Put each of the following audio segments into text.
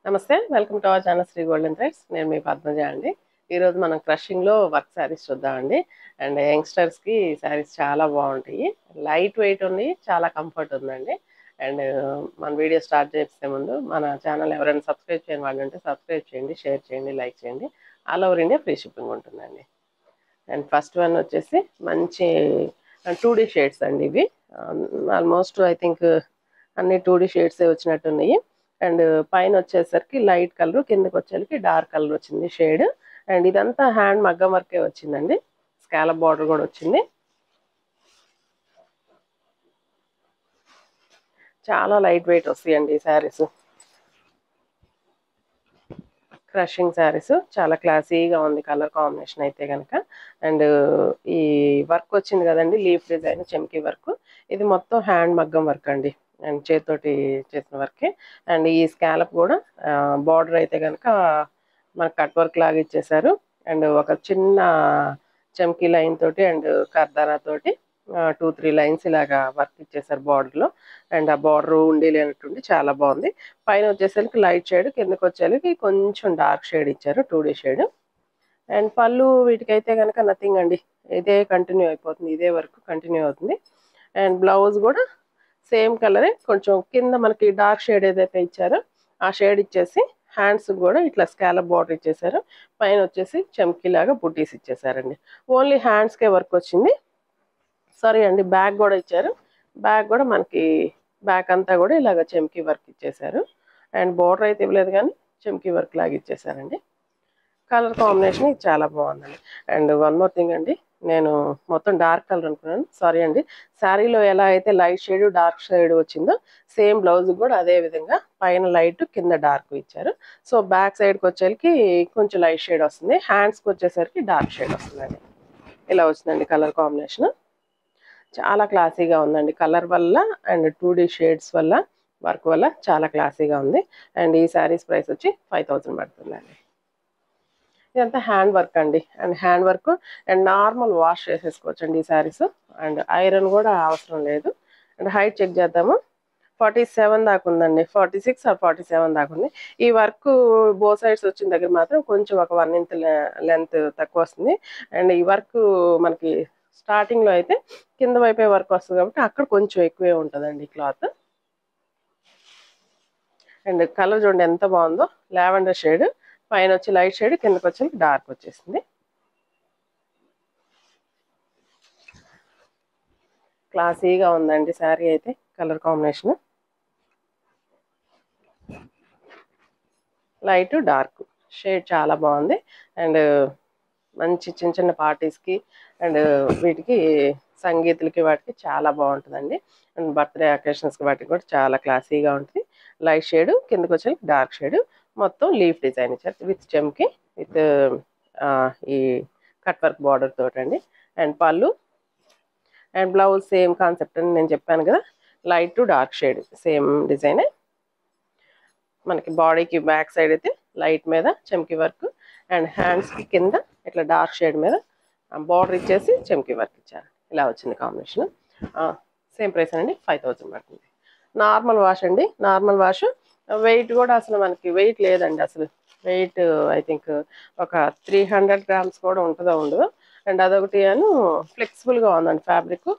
నమస్తే, welcome to our channel Sri golden threads. నేను మీ పద్మజ అండి. ఈరోజు మనం క్రషింగ్లో వర్క్ శారీస్ చూద్దామండి. అండ్ యంగ్స్టర్స్కి శారీస్ చాలా బాగుంటాయి, లైట్ వెయిట్ ఉంది, చాలా కంఫర్ట్ ఉందండి. అండ్ మన వీడియో స్టార్ట్ చేసే ముందు మన ఛానల్ ఎవరైనా సబ్స్క్రైబ్ చేయని వాళ్ళు ఉంటే సబ్స్క్రైబ్ చేయండి, షేర్ చేయండి, లైక్ చేయండి. All over India free shipping ఉంటుందండి. అండ్ ఫస్ట్ వన్ వచ్చేసి మంచి 2D షేడ్స్ అండి. ఇవి ఆల్మోస్ట్ ఐ థింక్ అన్ని 2D షేడ్సే వచ్చినట్టున్నాయి. అండ్ పైన వచ్చేసరికి లైట్ కలర్, కిందకి వచ్చేసరికి డార్క్ కలర్ వచ్చింది షేడ్. అండ్ ఇదంతా హ్యాండ్ మగ్గం వర్కే వచ్చిందండి. స్కాలప్ బార్డర్ కూడా వచ్చింది. చాలా లైట్ వెయిట్ వస్తాయండి ఈ శారీస్. క్రషింగ్ శారీస్ చాలా క్లాసీగా ఉంది కలర్ కాంబినేషన్ అయితే కనుక. అండ్ ఈ వర్క్ వచ్చింది కదండి, లీఫ్ డిజైన్ చెమ్కీ వర్క్. ఇది మొత్తం హ్యాండ్ మగ్గం వర్క్ అండి, అండ్ చేతితోటి చేసిన వర్కే. అండ్ ఈ స్కాలప్ కూడా బార్డర్ అయితే కనుక మనకు కట్ వర్క్ లాగా ఇచ్చేసారు. అండ్ ఒక చిన్న చెమ్కీ లైన్ తోటి అండ్ కర్దానా తోటి 2-3 లైన్స్ ఇలాగా వర్క్ ఇచ్చేసారు బార్డర్ లో. అండ్ ఆ బార్డర్ ఉండి లేనట్టుండి చాలా బాగుంది. పైన వచ్చేసరికి లైట్ షేడ్, కిందకి వచ్చేసరికి కొంచెం డార్క్ షేడ్ ఇచ్చారు, 2D షేడ్. అండ్ పళ్ళు వీటికైతే కనుక నథింగ్ అండి, ఇదే కంటిన్యూ అయిపోతుంది, ఇదే వర్క్ కంటిన్యూ అవుతుంది. అండ్ బ్లౌజ్ కూడా సేమ్ కలరే, కొంచెం కింద మనకి డార్క్ షేడ్ ఏదైతే ఇచ్చారో ఆ షేడ్ ఇచ్చేసి హ్యాండ్స్ కూడా ఇట్లా స్కాలప్ బార్డర్ ఇచ్చేసారు. పైన వచ్చేసి చెమ్కీ లాగా బుటీస్ ఇచ్చేసారండి. ఓన్లీ హ్యాండ్స్కే వర్క్ వచ్చింది. సారీ అండి, బ్యాక్ కూడా ఇచ్చారు. బ్యాక్ కూడా మనకి బ్యాక్ అంతా కూడా ఇలాగ చెమ్కీ వర్క్ ఇచ్చేసారు. అండ్ బార్డర్ అయితే ఇవ్వలేదు కానీ చెమ్కీ వర్క్ లాగా ఇచ్చేసారండి. కలర్ కాంబినేషన్ ఇది చాలా బాగుందండి. అండ్ వన్ మోర్ థింగ్ అండి, నేను మొత్తం డార్క్ కలర్ అనుకున్నాను, సారీ అండి. శారీలో ఎలా అయితే లైట్ షేడ్ డార్క్ షేడ్ వచ్చిందో సేమ్ బ్లౌజ్ కూడా అదే విధంగా పైన లైట్ కింద డార్క్ ఇచ్చారు. సో బ్యాక్ సైడ్కి వచ్చేసరికి కొంచెం లైట్ షేడ్ వస్తుంది, హ్యాండ్స్కి వచ్చేసరికి డార్క్ షేడ్ వస్తుందండి. ఇలా వస్తుందండి కలర్ కాంబినేషన్. చాలా క్లాసీగా ఉందండి కలర్ వల్ల అండ్ 2D షేడ్స్ వల్ల, వర్క్ వల్ల చాలా క్లాసీగా ఉంది. అండ్ ఈ శారీస్ ప్రైస్ వచ్చి 5000 పడుతుందండి. ఇదంతా హ్యాండ్ వర్క్ అండి. And hand work and normal wash చేసేసుకోవచ్చు అండి ఈ శారీస్. అండ్ ఐరన్ కూడా అవసరం లేదు. అండ్ హైట్ చెక్ చేద్దాము. 47 దాకా ఉందండి, 46 ఆర్ 47 దాకా ఉంది. ఈ వర్క్ బో సైడ్స్ వచ్చిన దగ్గర మాత్రం కొంచెం ఒక 1 ఇంచ్ లెంత్ తక్కువ వస్తుంది. అండ్ ఈ వర్క్ మనకి స్టార్టింగ్ లో అయితే కింద వైపే వర్క్ వస్తుంది కాబట్టి అక్కడ కొంచెం ఎక్కువే ఉంటుందండి క్లాత్. అండ్ కలర్ చూడండి ఎంత బాగుందో, లావెండర్ షేడ్, పైన వచ్చి లైట్ షేడ్, కిందకి వచ్చి డార్క్ వచ్చేసింది. క్లాసీగా ఉందండి శారీ అయితే. Colour combination light dark shade చాలా బాగుంది. అండ్ మంచి చిన్న చిన్న పార్టీస్కి అండ్ వీటికి సంగీతులకి వాటికి చాలా బాగుంటుందండి. అండ్ బర్త్డే అకేషన్స్కి వాటికి కూడా చాలా క్లాసీగా ఉంటుంది. లైట్ షేడ్, కిందకి వచ్చి డార్క్ షేడ్, మొత్తం లీఫ్ డిజైన్ ఇచ్చారు విత్ చెమ్కి, విత్ ఈ కట్ వర్క్ బార్డర్ తోటి అండి. అండ్ పళ్ళు అండ్ బ్లౌజ్ సేమ్ కాన్సెప్ట్ అని నేను చెప్పాను కదా, light to dark shade same డిజైనే. మనకి బాడీకి బ్యాక్ సైడ్ అయితే లైట్ మీద చెమ్కీ వర్క్, అండ్ హ్యాండ్స్కి కింద ఇట్లా డార్క్ షేడ్ మీద బార్డర్ ఇచ్చేసి చెమ్కీ వర్క్ ఇచ్చారు. ఇలా వచ్చింది కాంబినేషన్. సేమ్ ప్రైస్ అండి, 5000 పడుతుంది. నార్మల్ వాష్ అండి. నార్మల్ వాష్ వెయిట్ కూడా అసలు మనకి వెయిట్ లేదండి. అసలు వెయిట్ ఐ థింక్ ఒక 300 గ్రామ్స్ కూడా ఉంటుందో ఉండదు. అండ్ అదొకటి అను ఫ్లెక్సిబుల్గా ఉందండి, ఫ్యాబ్రిక్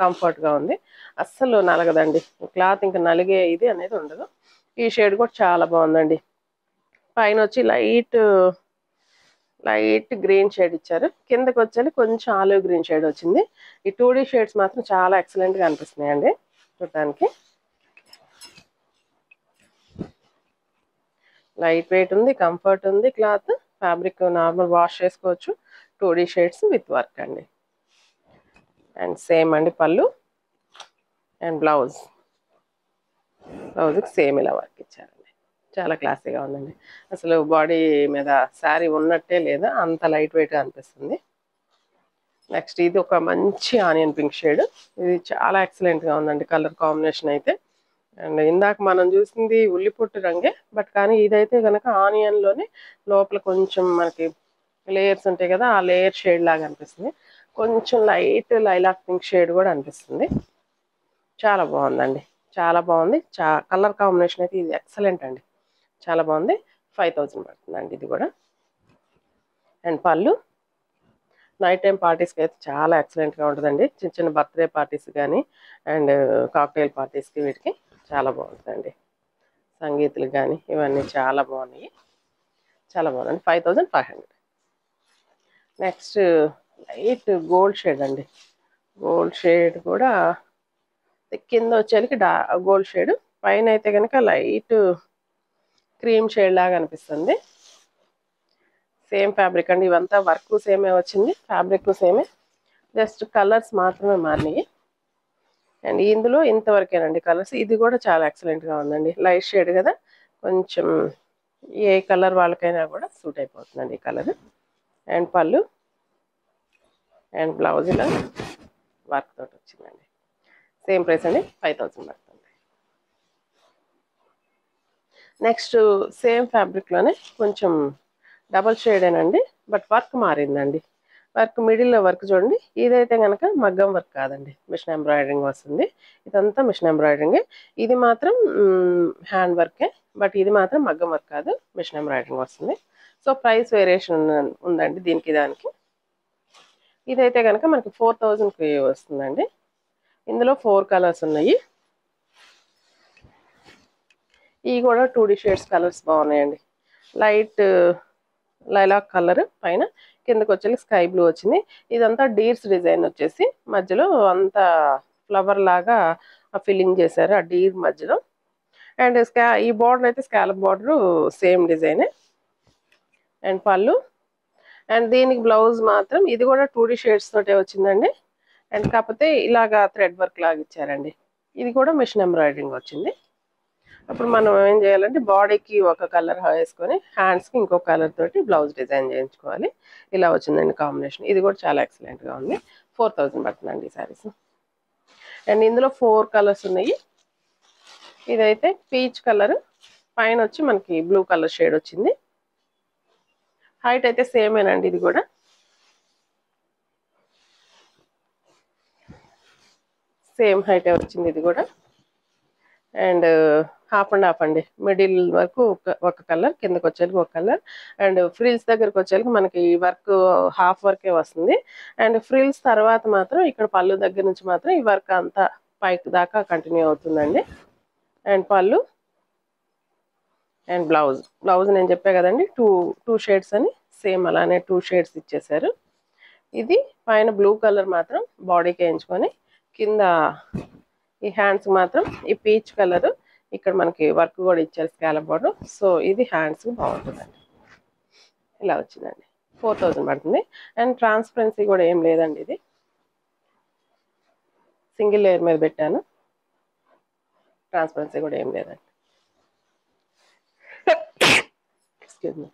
కంఫర్ట్గా ఉంది, అస్సలు నలగదండి క్లాత్. ఇంకా నలిగే ఇది అనేది ఉండదు. ఈ షేడ్ కూడా చాలా బాగుందండి. పైన వచ్చి లైట్ గ్రీన్ షేడ్ ఇచ్చారు, కిందకి వచ్చి కొంచెం ఆలివ్ గ్రీన్ షేడ్ వచ్చింది. ఈ 2D షేడ్స్ మాత్రం చాలా ఎక్సలెంట్గా అనిపిస్తున్నాయండి చూడటానికి. లైట్ వెయిట్ ఉంది, కంఫర్ట్ ఉంది క్లాత్, ఫ్యాబ్రిక్ నార్మల్ వాష్ చేసుకోవచ్చు. 2D షేడ్స్ విత్ వర్క్ అండి. అండ్ సేమ్ అండి పళ్ళు అండ్ బ్లౌజ్కి సేమ్ ఇలా వర్క్ ఇచ్చారండి. చాలా క్లాసీగా ఉందండి. అసలు బాడీ మీద శారీ ఉన్నట్టే లేదా, అంత లైట్ వెయిట్గా అనిపిస్తుంది. నెక్స్ట్ ఇది ఒక మంచి ఆనియన్ పింక్ షేడ్, ఇది చాలా ఎక్సలెంట్గా ఉందండి కలర్ కాంబినేషన్ అయితే. అండ్ ఇందాక మనం చూసింది ఉల్లిపొట్టు రంగే, బట్ కానీ ఇదైతే కనుక ఆనియన్లోనే లోపల కొంచెం మనకి లేయర్స్ ఉంటాయి కదా, ఆ లేయర్ షేడ్ లాగా అనిపిస్తుంది. కొంచెం లైట్ లైలాక్ పింక్ షేడ్ కూడా అనిపిస్తుంది. చాలా బాగుందండి, చాలా బాగుంది. కలర్ కాంబినేషన్ అయితే ఇది ఎక్సలెంట్ అండి, చాలా బాగుంది. 5000 పడుతుందండి ఇది కూడా. అండ్ పళ్ళు నైట్ టైం పార్టీస్కి అయితే చాలా ఎక్సలెంట్గా ఉంటుందండి. చిన్న చిన్న బర్త్డే పార్టీస్ కానీ అండ్ కాక్టైల్ పార్టీస్కి వీటికి చాలా బాగుంటుందండి. సంగీతులు కానీ ఇవన్నీ చాలా బాగున్నాయి. చాలా బాగుందండి. 5500. నెక్స్ట్ లైట్ గోల్డ్ షేడ్ అండి. గోల్డ్ షేడ్ కూడా కింద వచ్చేసరికి గోల్డ్ షేడ్, పైన అయితే కనుక లైట్ క్రీమ్ షేడ్ లాగా అనిపిస్తుంది. సేమ్ ఫ్యాబ్రిక్ అండి. ఇవంతా వర్క్ సేమే వచ్చింది, ఫ్యాబ్రిక్ సేమే, జస్ట్ కలర్స్ మాత్రమే మారినాయి. అండ్ ఇందులో ఇంతవరకేనండి కలర్స్. ఇది కూడా చాలా ఎక్సలెంట్గా ఉందండి. లైట్ షేడ్ కదా, కొంచెం ఏ కలర్ వాళ్ళకైనా కూడా సూట్ అయిపోతుందండి ఈ కలర్. అండ్ పళ్ళు అండ్ బ్లౌజ్ ఇలా వర్క్ తోటి వచ్చిందండి. సేమ్ ప్రైస్ అండి, 5000 పడుతుంది. నెక్స్ట్ సేమ్ ఫ్యాబ్రిక్లోనే కొంచెం డబల్ షేడేనండి, బట్ వర్క్ మారిందండి. వర్క్ మిడిల్లో వర్క్ చూడండి. ఇదైతే కనుక మగ్గం వర్క్ కాదండి, మిషన్ ఎంబ్రాయిడరింగ్ వస్తుంది. ఇదంతా మిషన్ ఎంబ్రాయిడరింగే. ఇది మాత్రం హ్యాండ్ వర్కే, బట్ ఇది మాత్రం మగ్గం వర్క్ కాదు, మిషన్ ఎంబ్రాయిడరింగ్ వస్తుంది. సో ప్రైస్ వేరియేషన్ ఉందండి దీనికి దానికి. ఇదైతే కనుక మనకి 4000కి వస్తుందండి. ఇందులో 4 కలర్స్ ఉన్నాయి. ఇవి కూడా 2D షేడ్స్ కలర్స్ బాగున్నాయండి. లైట్ లైలాక్ కలర్ పైన, కిందకి వచ్చేసి స్కై బ్లూ వచ్చింది. ఇదంతా డీర్స్ డిజైన్ వచ్చేసి మధ్యలో అంతా ఫ్లవర్ లాగా ఫిల్లింగ్ చేశారు ఆ డీర్ మధ్యలో. అండ్ ఈ బార్డర్ అయితే స్కాలప్ బార్డర్ సేమ్ డిజైనే. అండ్ పళ్ళు అండ్ దీనికి బ్లౌజ్ మాత్రం ఇది కూడా 2D షేడ్స్ తోటే వచ్చిందండి. అండ్ కాకపోతే ఇలాగా థ్రెడ్ వర్క్ లాగా ఇచ్చారండి. ఇది కూడా మిషన్ ఎంబ్రాయిడరింగ్ వచ్చింది. అప్పుడు మనం ఏం చేయాలంటే బాడీకి ఒక కలర్ వేసుకొని హ్యాండ్స్కి ఇంకో కలర్ తోటి బ్లౌజ్ డిజైన్ చేయించుకోవాలి. ఇలా వచ్చిందండి కాంబినేషన్. ఇది కూడా చాలా ఎక్సలెంట్గా ఉంది. 4000 పడుతుందండి ఈ శారీస్. అండ్ ఇందులో 4 కలర్స్ ఉన్నాయి. ఇదైతే పీచ్ కలర్, పైన వచ్చి మనకి బ్లూ కలర్ షేడ్ వచ్చింది. హైట్ అయితే సేమేనండి, ఇది కూడా సేమ్ హైటే వచ్చింది ఇది కూడా. అండ్ హాఫ్ అండ్ హాఫ్ అండి, మిడిల్ వరకు ఒక కలర్, కిందకి వచ్చేకి ఒక కలర్. అండ్ ఫ్రిల్స్ దగ్గరకు వచ్చేకి మనకి వర్క్ హాఫ్ వర్కే వస్తుంది. అండ్ ఫ్రిల్స్ తర్వాత మాత్రం ఇక్కడ పళ్ళు దగ్గర నుంచి మాత్రం ఈ వర్క్ అంతా పైకి దాకా కంటిన్యూ అవుతుందండి. అండ్ పళ్ళు అండ్ బ్లౌజ్ నేను చెప్పా కదండి, టూ షేడ్స్ అని, సేమ్ అలానే 2 షేడ్స్ ఇచ్చేసారు. ఇది పైన బ్లూ కలర్ మాత్రం బాడీకి వేయించుకొని, కింద ఈ హ్యాండ్స్ మాత్రం ఈ పీచ్ కలర్, ఇక్కడ మనకి వర్క్ కూడా ఇచ్చారు స్కాలప్ బార్డర్. సో ఇది హ్యాండ్స్ బాగుంటుందండి. ఇలా వచ్చిందండి. 4000 పడుతుంది. అండ్ ట్రాన్స్పరెన్సీ కూడా ఏం లేదండి, ఇది సింగిల్ లేయర్ మీద పెట్టాను, ట్రాన్స్పరెన్సీ కూడా ఏం లేదండి. Excuse me.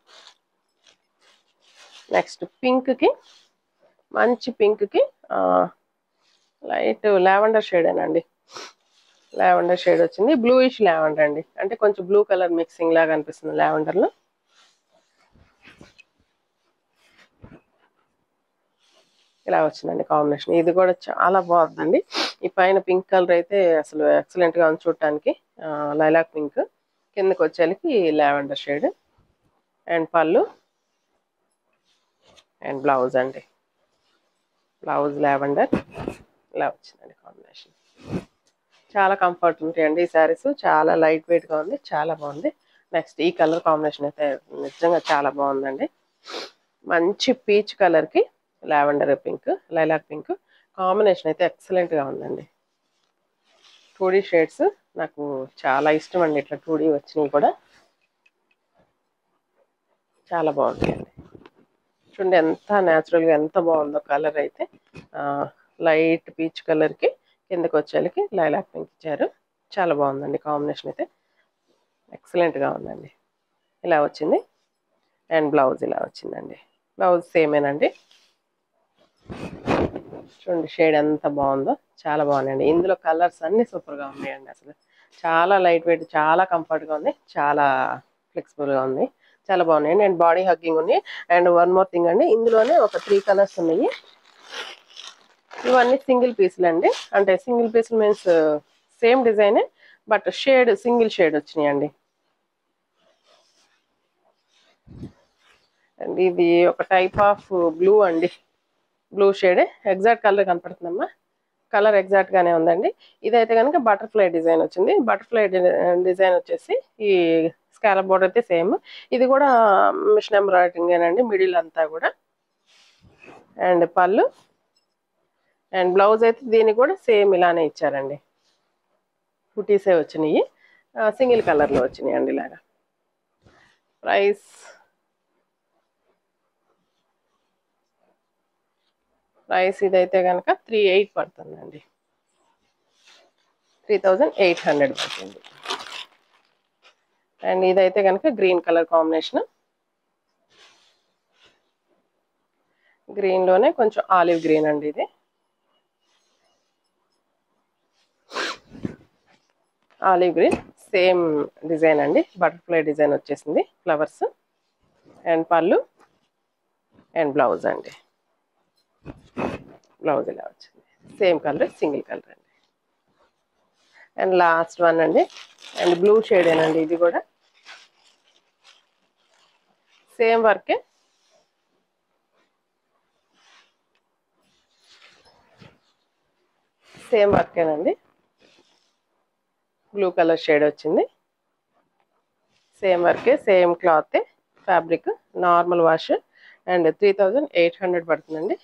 నెక్స్ట్ పింక్కి, మంచి పింక్కి లైట్ లావెండర్ షేడేనండి. లావెండర్ షేడ్ వచ్చింది. బ్లూయిష్ లావెండర్ అండి, అంటే కొంచెం బ్లూ కలర్ మిక్సింగ్ లాగా అనిపిస్తుంది లావెండర్లో. ఇలా వచ్చిందండి కాంబినేషన్. ఇది కూడా చాలా బాగుందండి. ఈ పైన పింక్ కలర్ అయితే అసలు ఎక్సలెంట్గా ఉంది చూడటానికి, లైలాక్ పింక్, కిందకి వచ్చేకి లావెండర్ షేడ్. అండ్ పళ్ళు అండ్ బ్లౌజ్ అండి, బ్లౌజ్ లావెండర్. ఇలా వచ్చిందండి కాంబినేషన్. చాలా కంఫర్ట్ ఉంటాయండి ఈ శారీస్. చాలా లైట్ వెయిట్గా ఉంది, చాలా బాగుంది. నెక్స్ట్ ఈ కలర్ కాంబినేషన్ అయితే నిజంగా చాలా బాగుందండి. మంచి పీచ్ కలర్కి lavender pink, lilac pink combination అయితే ఎక్సలెంట్గా ఉందండి. 2D షేడ్స్ నాకు చాలా ఇష్టం అండి. ఇట్లా 2D వచ్చినవి కూడా చాలా బాగుంటాయండి. చూడండి ఎంత న్యాచురల్గా ఎంత బాగుందో కలర్ అయితే. లైట్ పీచ్ కలర్కి కిందకి వచ్చేకి లైలాక్ పింక్ ఇచ్చారు. చాలా బాగుందండి కాంబినేషన్ అయితే, ఎక్సలెంట్గా ఉందండి. ఇలా వచ్చింది. అండ్ బ్లౌజ్ ఇలా వచ్చిందండి. బ్లౌజ్ సేమేనండి. చూడండి షేడ్ ఎంత బాగుందో, చాలా బాగున్నాయండి. ఇందులో కలర్స్ అన్ని సూపర్గా ఉన్నాయండి. అసలు చాలా లైట్ వెయిట్, చాలా కంఫర్ట్గా ఉంది, చాలా ఫ్లెక్సిబుల్గా ఉంది, చాలా బాగున్నాయండి. అండ్ బాడీ హగ్గింగ్ ఉంది. అండ్ వన్ మోర్ థింగ్ అండి, ఇందులోనే ఒక 3 కలర్స్ ఉన్నాయి. ఇవన్నీ సింగిల్ పీసులు అండి, అంటే సింగిల్ పీసులు మీన్స్ సేమ్ డిజైనే, బట్ షేడ్ సింగిల్ షేడ్ వచ్చినాయండి. అండ్ ఇది ఒక టైప్ ఆఫ్ బ్లూ అండి, బ్లూ షేడ్. ఎగ్జాక్ట్ కలర్ కనపడుతుందమ్మా, కలర్ ఎగ్జాక్ట్ గానే ఉందండి. ఇదైతే కనుక బటర్ఫ్లై డిజైన్ వచ్చింది. బటర్ఫ్లై డిజైన్ వచ్చేసి ఈ స్కాలప్ బోర్డర్ అయితే సేమ్. ఇది కూడా మిషన్ ఎంబ్రాయిడరింగ్ ఏనండి, మిడిల్ అంతా కూడా. అండ్ పళ్ళు అండ్ బ్లౌజ్ అయితే దీనికి కూడా సేమ్ ఇలానే ఇచ్చారండి, కుటీసే వచ్చినాయి, సింగిల్ కలర్లో వచ్చినాయి అండి ఇలాగా. ప్రైస్ ఇదైతే కనుక 3800 పడుతుందండి, 3800 పడుతుంది. అండ్ ఇదైతే కనుక గ్రీన్ కలర్ కాంబినేషన్, గ్రీన్లోనే కొంచెం ఆలివ్ గ్రీన్ అండి ఇది. ఆలివ్ గ్రీన్ సేమ్ డిజైన్ అండి, బటర్ఫ్లై డిజైన్ వచ్చేసింది, ఫ్లవర్స్. అండ్ పళ్ళు అండ్ బ్లౌజ్ అండి, బ్లౌజ్ ఇలా వచ్చింది, సేమ్ కలర్, సింగిల్ కలర్ అండి. అండ్ లాస్ట్ వన్ అండి, అండ్ బ్లూ షేడేనండి ఇది కూడా, సేమ్ వర్కే. సేమ్ వర్కేనండి, బ్లూ కలర్ షేడ్ వచ్చింది, సేమ్ వర్కే, same cloth, fabric, normal wash. And 3800 పడుతుందండి.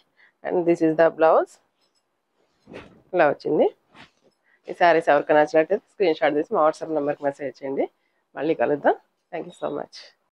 And this is the blouse, ఇలా వచ్చింది. ఈ శారీస్ ఎవరికైనా నచ్చినట్లయితే స్క్రీన్ షాట్ తీసి మా వాట్సాప్ నెంబర్కి మెసేజ్ చేయండి. మళ్ళీ కలుద్దాం. Thank you so much.